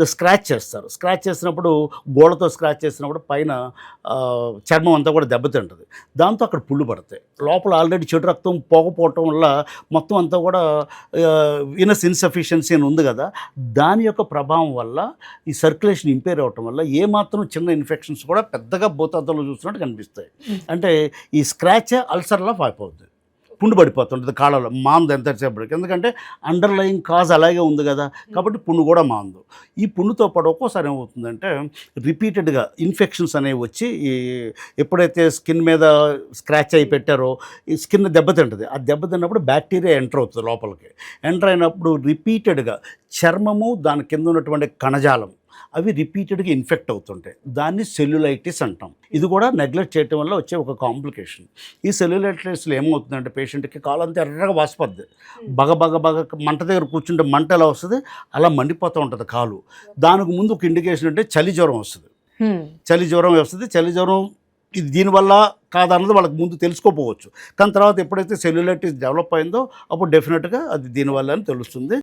Scratch చేస్తారు. Scratch చేసినప్పుడు గోడతో scratch చేసినప్పుడు పైన చర్మం అంతా కూడా దెబ్బతింటది. దాంతో అక్కడ పుళ్ళు పడతాయి. లోపల ఆల్రెడీ చెడు రక్తం పోకపోవటం వల్ల మొత్తం అంతా కూడా వీనస్ ఇన్సఫిషియన్సీ అని ఉంది కదా, దాని యొక్క ప్రభావం వల్ల ఈ సర్క్యులేషన్ ఇంపేర్ అవ్వటం వల్ల ఏమాత్రం చిన్న ఇన్ఫెక్షన్స్ కూడా పెద్దగా భూతద్దంలో చూసినట్టు కనిపిస్తాయి. అంటే ఈ స్క్రాచే అల్సర్లా అయిపోద్ది, పుండు పడిపోతుంటుంది కాళ్ళలో, మాందు ఎంతసేపటికి. ఎందుకంటే అండర్లయింగ్ కాజ్ అలాగే ఉంది కదా, కాబట్టి పుండు కూడా మాందు. ఈ పుండుతో పాటు ఒక్కోసారి ఏమవుతుందంటే రిపీటెడ్గా ఇన్ఫెక్షన్స్ అనేవి వచ్చి ఈ ఎప్పుడైతే స్కిన్ మీద స్క్రాచ్ అయి పెట్టారో ఈ స్కిన్ దెబ్బతింటుంది. ఆ దెబ్బతిన్నప్పుడు బ్యాక్టీరియా ఎంటర్ అవుతుంది లోపలికి. ఎంటర్ అయినప్పుడు రిపీటెడ్గా చర్మము దాని కింద ఉన్నటువంటి కణజాలం అవి రిపీటెడ్గా ఇన్ఫెక్ట్ అవుతుంటాయి. దాన్ని సెల్యులైటిస్ అంటాం. ఇది కూడా నెగ్లెక్ట్ చేయటం వల్ల వచ్చే ఒక కాంప్లికేషన్. ఈ సెల్యులైటిస్లో ఏమవుతుందంటే పేషెంట్కి కాలంతా ఎర్రగా వాసిపోద్ది. బగ మంట దగ్గర కూర్చుంటే మంట ఎలా వస్తుంది అలా మండిపోతూ ఉంటుంది కాలు. దానికి ముందు ఒక ఇండికేషన్ అంటే చలి జ్వరం వస్తుంది. చలి జ్వరం ఇది దీనివల్ల కాదన్నది వాళ్ళకి ముందు తెలుసుకోపోవచ్చు. కానీ తర్వాత ఎప్పుడైతే సెల్యులైటిస్ డెవలప్ అయిందో అప్పుడు డెఫినెట్గా అది దీనివల్ల అని తెలుస్తుంది.